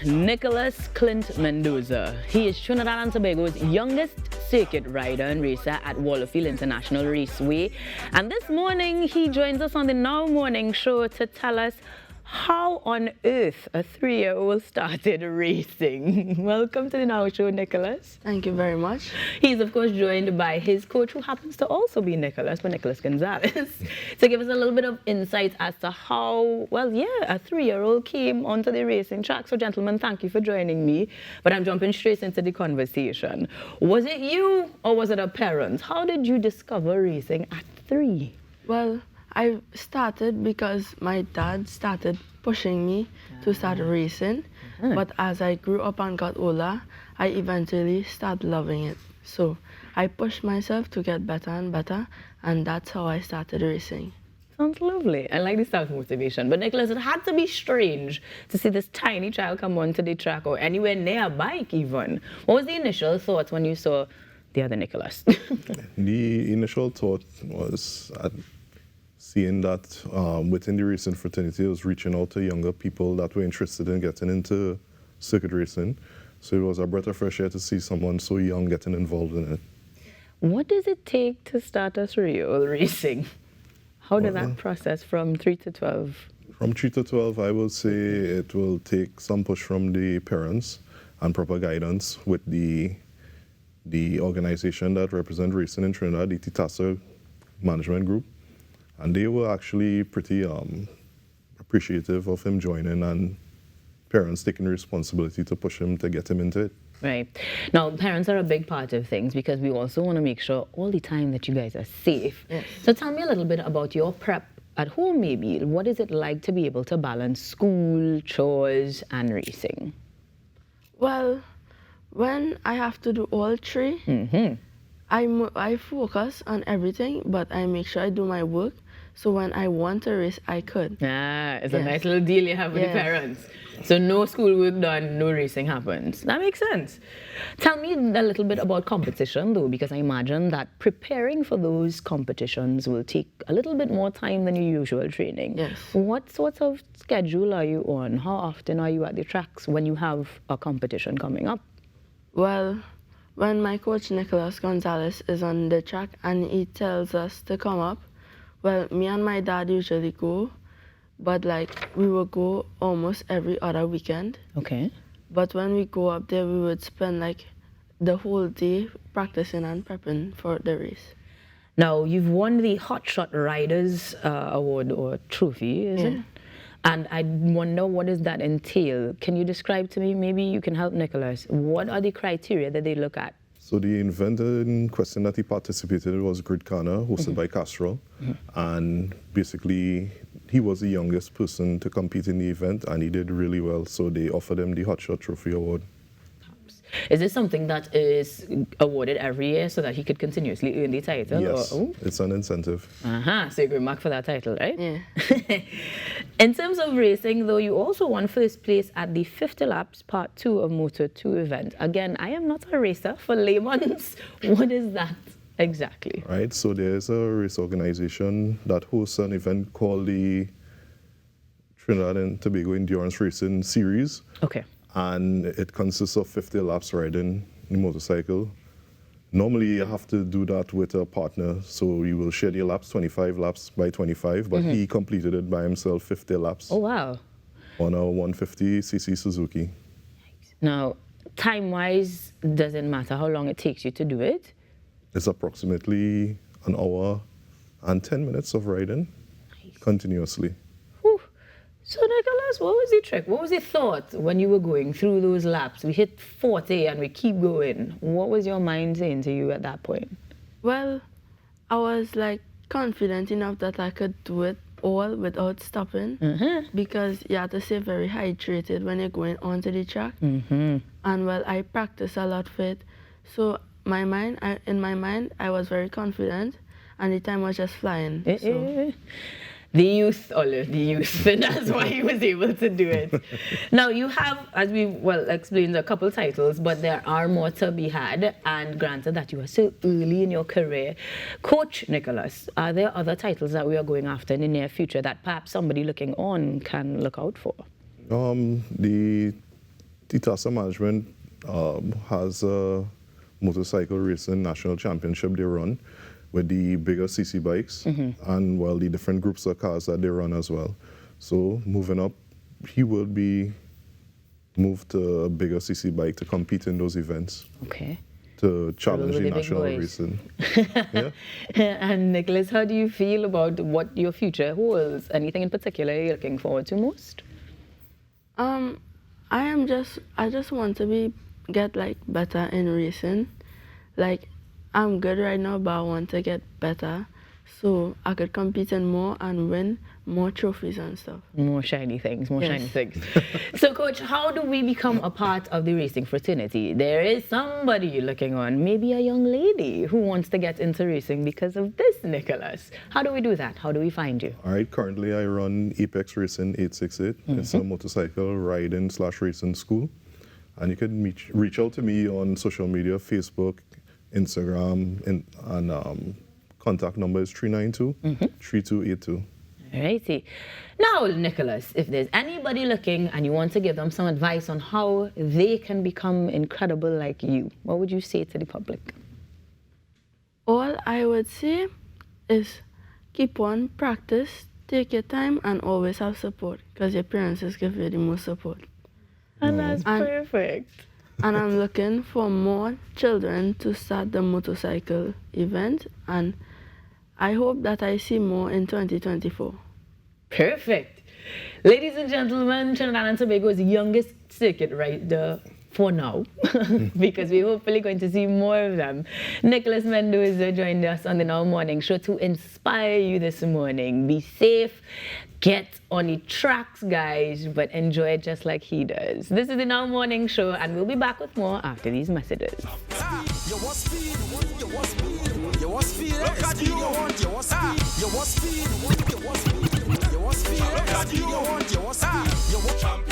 Nicholas Clint Mendoza. He is Trinidad and Tobago's youngest circuit rider and racer at Wallafield International Raceway. And this morning, he joins us on the Now Morning Show to tell us how on earth a 3-year-old started racing. Welcome to the Now Show, Nicholas. Thank you very much. He's, of course, joined by his coach, who happens to also be Nicholas, but Nicholas Gonzalez, to give us a little bit of insight as to how, well, yeah, a 3-year-old came onto the racing track. So, gentlemen, thank you for joining me. But I'm jumping straight into the conversation. Was it you or was it a parent? How did you discover racing at 3? Well, I started because my dad started pushing me to start racing. But as I grew up and got older, I eventually started loving it. So I pushed myself to get better and better, and that's how I started racing. Sounds lovely. I like the self-motivation. But Nicholas, it had to be strange to see this tiny child come onto the track or anywhere near a bike even. What was the initial thought when you saw the other Nicholas? The initial thought was seeing that within the racing fraternity, I was reaching out to younger people that were interested in getting into circuit racing. So it was a breath of fresh air to see someone so young getting involved in it. What does it take to start a 3-year-old racing? How did that process from 3 to 12? From 3 to 12, I will say it will take some push from the parents and proper guidance with the organization that represents racing in Trinidad, the TITASA management group. And they were actually pretty appreciative of him joining and parents taking the responsibility to push him to get him into it. Right. Now, parents are a big part of things because we also want to make sure all the time that you guys are safe. Yes. So tell me a little bit about your prep at home maybe. What is it like to be able to balance school, chores, and racing? Well, when I have to do all three, I focus on everything, but I make sure I do my work. So when I want to race, I could. It's a nice little deal you have with the parents. So no schoolwork done, no racing happens. That makes sense. Tell me a little bit about competition though, because I imagine that preparing for those competitions will take a little bit more time than your usual training. Yes. What sort of schedule are you on? How often are you at the tracks when you have a competition coming up? Well, when my coach Nicholas Gonzalez is on the track and he tells us to come up, well, me and my dad usually go, but like we will go almost every other weekend. Okay. But when we go up there, we would spend like the whole day practicing and prepping for the race. Now, you've won the Hot Shot Riders Award or trophy, is it? And I wonder, what does that entail? Can you describe to me, maybe you can help Nicholas, what are the criteria that they look at? So the event in question that he participated in was Grid Corner, hosted by Castrol. And basically, he was the youngest person to compete in the event, and he did really well. So they offered him the Hot Shot Trophy Award. Is this something that is awarded every year so that he could continuously earn the title? Yes, or, it's an incentive. So you're going back for that title, right? Yeah. In terms of racing, though, you also won first place at the 50 Laps Part 2 of Moto 2 event. Again, I am not a racer for layman's. What is that exactly? Right, so there's a race organization that hosts an event called the Trinidad and Tobago Endurance Racing Series. Okay. And it consists of 50 laps riding the motorcycle. Normally, you have to do that with a partner, so you will share your laps, 25 laps by 25, but he completed it by himself, 50 laps. Oh, wow. On a 150cc Suzuki. Now, time-wise, doesn't matter how long it takes you to do it? It's approximately an hour and 10 minutes of riding continuously. Whew. So, Nicholas, what was the trick? What was the thought when you were going through those laps? We hit 40 and we keep going. What was your mind saying to you at that point? Well, I was like confident enough that I could do it all without stopping because you have to stay very hydrated when you're going onto the track. And well, I practice a lot for it. So in my mind, I was very confident and the time was just flying. The youth, Olive, the youth. That's why he was able to do it. Now, you have, as we explained, a couple titles, but there are more to be had. And granted that you are so early in your career. Coach Nicholas, are there other titles that we are going after in the near future that perhaps somebody looking on can look out for? The Titasa Management has a motorcycle racing national championship they run with the bigger CC bikes and well, the different groups of cars that they run as well. So moving up, he will be moved to a bigger CC bike to compete in those events. Okay. To challenge With the the big national boys. racing. Yeah. And Nicholas, how do you feel about what your future holds? Anything in particular you're looking forward to most? I just want to get like better in racing. Like, I'm good right now, but I want to get better so I could compete in more and win more trophies and stuff. More shiny things, more Yes. shiny things. So, Coach, how do we become a part of the racing fraternity? There is somebody you're looking on, maybe a young lady who wants to get into racing because of this, Nicholas. How do we do that? How do we find you? All right, currently I run Apex Racing 868. It's a motorcycle riding / racing school. And you can reach out to me on social media, Facebook, Instagram, and contact number is 392-3282. Alrighty. Now, Nicholas, if there's anybody looking and you want to give them some advice on how they can become incredible like you, what would you say to the public? All I would say is keep on, practice, take your time, and always have support because your parents just give you the most support. And that's perfect. And I'm looking for more children to start the motorcycle event, and I hope that I see more in 2024. Perfect. Ladies and gentlemen, Trinidad and Tobago's youngest circuit rider for now, because we're hopefully going to see more of them. Nicholas Mendoza joined us on the Now Morning Show to inspire you this morning. Be safe, get on the tracks, guys, but enjoy it just like he does. This is the Now Morning Show, and we'll be back with more after these messages. Champion.